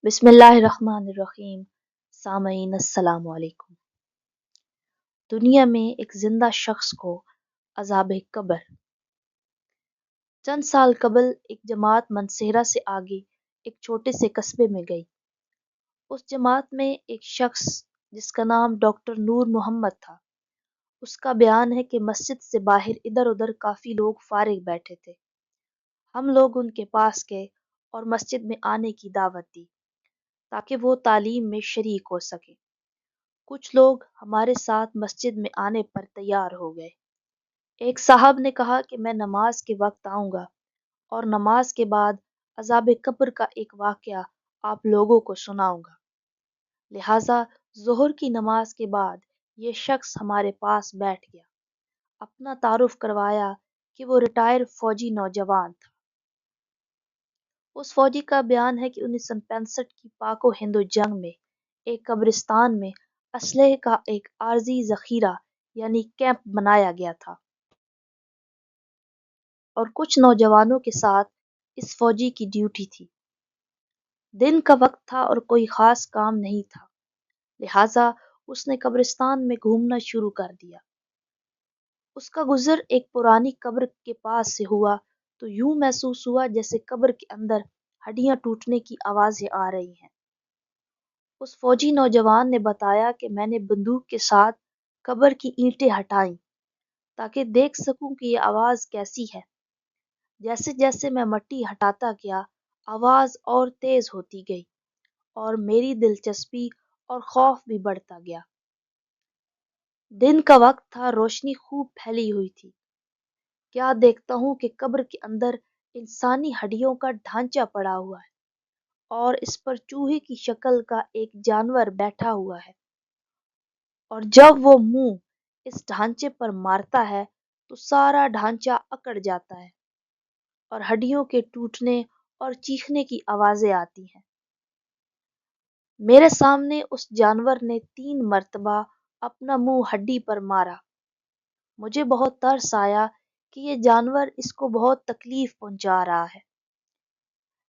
بسم اللہ الرحمن الرحیم۔ سامعین السلام علیکم۔ دنیا میں ایک زندہ شخص کو عذاب قبر۔ چند سال قبل ایک جماعت منصیرہ سے آگے ایک چھوٹے سے قصبے میں گئی۔ اس جماعت میں ایک شخص جس کا نام ڈاکٹر نور محمد تھا۔ اس کا بیان ہے کہ مسجد سے باہر ادھر ادھر کافی لوگ فارغ بیٹھے تھے۔ ہم لوگ ان کے پاس گئے اور مسجد میں آنے کی دعوت دی تاکہ وہ تعلیم میں شریک ہو سکے۔ کچھ لوگ ہمارے ساتھ مسجد میں آنے پر تیار ہو گئے۔ ایک صاحب نے کہا کہ میں نماز کے وقت آؤں گا اور نماز کے بعد عذاب قبر کا ایک واقعہ آپ لوگوں کو سناؤں گا۔ لہٰذا ظہر کی نماز کے بعد یہ شخص ہمارے پاس بیٹھ گیا۔ اپنا تعارف کروایا کہ وہ ریٹائر فوجی نوجوان تھا۔ اس فوجی کا بیان ہے کہ 1965 کی پاک و ہند جنگ میں ایک قبرستان میں اسلحے کا ایک عارضی ذخیرہ یعنی کیمپ بنایا گیا تھا اور کچھ نوجوانوں کے ساتھ اس فوجی کی ڈیوٹی تھی۔ دن کا وقت تھا اور کوئی خاص کام نہیں تھا، لہٰذا اس نے قبرستان میں گھومنا شروع کر دیا۔ اس کا گزر ایک پرانی قبر کے پاس سے ہوا تو یوں محسوس ہوا جیسے قبر کے اندر ہڈیاں ٹوٹنے کی آوازیں آ رہی ہیں۔ اس فوجی نوجوان نے بتایا کہ میں نے بندوق کے ساتھ قبر کی اینٹیں ہٹائیں تاکہ دیکھ سکوں کہ یہ آواز کیسی ہے۔ جیسے جیسے میں مٹی ہٹاتا گیا آواز اور تیز ہوتی گئی اور میری دلچسپی اور خوف بھی بڑھتا گیا۔ دن کا وقت تھا، روشنی خوب پھیلی ہوئی تھی۔ کیا دیکھتا ہوں کہ قبر کے اندر انسانی ہڈیوں کا ڈھانچہ پڑا ہوا ہے اور اس پر چوہے کی شکل کا ایک جانور بیٹھا ہوا ہے، اور جب وہ منہ اس ڈھانچے پر مارتا ہے تو سارا ڈھانچہ اکڑ جاتا ہے اور ہڈیوں کے ٹوٹنے اور چیخنے کی آوازیں آتی ہیں۔ میرے سامنے اس جانور نے 3 مرتبہ اپنا منہ ہڈی پر مارا۔ مجھے بہت ترس آیا کہ یہ جانور اس کو بہت تکلیف پہنچا رہا ہے،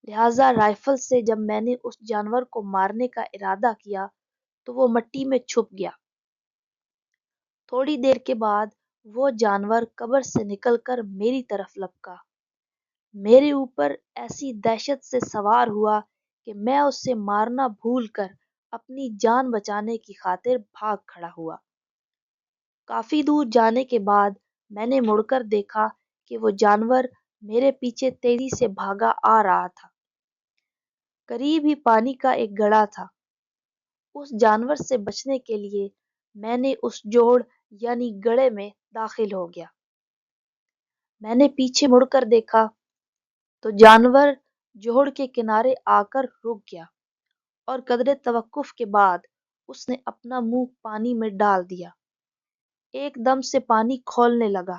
لہٰذا رائفل سے جب میں نے اس جانور کو مارنے کا ارادہ کیا تو وہ مٹی میں چھپ گیا۔ تھوڑی دیر کے بعد وہ جانور قبر سے نکل کر میری طرف لپکا۔ میرے اوپر ایسی دہشت سے سوار ہوا کہ میں اس سے مارنا بھول کر اپنی جان بچانے کی خاطر بھاگ کھڑا ہوا۔ کافی دور جانے کے بعد میں نے مڑ کر دیکھا کہ وہ جانور میرے پیچھے تیزی سے بھاگا آ رہا تھا۔ قریب ہی پانی کا ایک گڑھا تھا۔ اس جانور سے بچنے کے لیے میں نے اس جوڑ یعنی گڑھے میں داخل ہو گیا۔ میں نے پیچھے مڑ کر دیکھا تو جانور جوڑ کے کنارے آ کر رک گیا اور قدرے توقف کے بعد اس نے اپنا منہ پانی میں ڈال دیا۔ ایک دم سے پانی کھولنے لگا۔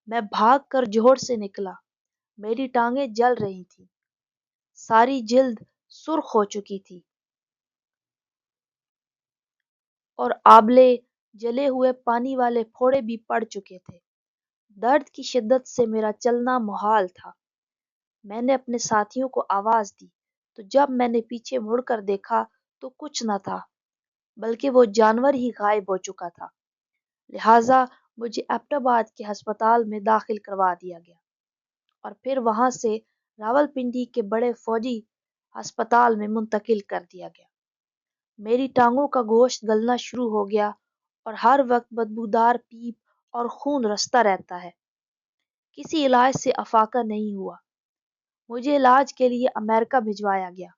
میں بھاگ کر جوہر سے نکلا۔ میری ٹانگیں جل رہی تھیں، ساری جلد سرخ ہو چکی تھی اور آبلے جلے ہوئے پانی والے پھوڑے بھی پڑ چکے تھے۔ درد کی شدت سے میرا چلنا محال تھا۔ میں نے اپنے ساتھیوں کو آواز دی تو جب میں نے پیچھے مڑ کر دیکھا تو کچھ نہ تھا بلکہ وہ جانور ہی غائب ہو چکا تھا۔ لہٰذا مجھے ایبٹ آباد کے ہسپتال میں داخل کروا دیا گیا اور پھر وہاں سے راولپنڈی کے بڑے فوجی ہسپتال میں منتقل کر دیا گیا۔ میری ٹانگوں کا گوشت گلنا شروع ہو گیا اور ہر وقت بدبودار پیپ اور خون رستا رہتا ہے۔ کسی علاج سے افاقہ نہیں ہوا۔ مجھے علاج کے لیے امریکہ بھجوایا گیا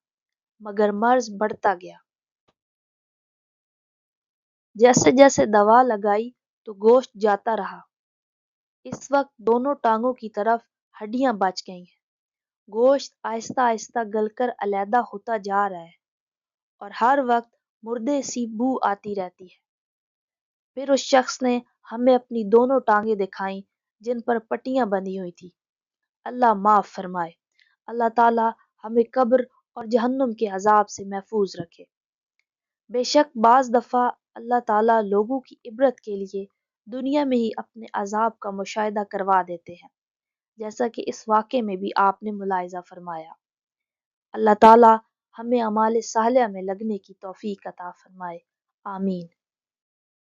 مگر مرض بڑھتا گیا۔ جیسے جیسے دوا لگائی تو گوشت جاتا رہا۔ اس وقت دونوں ٹانگوں کی طرف ہڈیاں بچ گئی ہیں۔ گوشت آہستہ آہستہ گل کر علیحدہ ہوتا جا رہا ہے اور ہر وقت مردے سی بو آتی رہتی ہے۔ پھر اس شخص نے ہمیں اپنی دونوں ٹانگیں دکھائیں جن پر پٹیاں بندھی ہوئی تھی۔ اللہ معاف فرمائے۔ اللہ تعالیٰ ہمیں قبر اور جہنم کے عذاب سے محفوظ رکھے۔ بے شک بعض دفعہ اللہ تعالیٰ لوگوں کی عبرت کے لیے دنیا میں ہی اپنے عذاب کا مشاہدہ کروا دیتے ہیں، جیسا کہ اس واقعے میں بھی آپ نے ملاحظہ فرمایا۔ اللہ تعالیٰ ہمیں اعمال صالحہ میں لگنے کی توفیق عطا فرمائے، آمین۔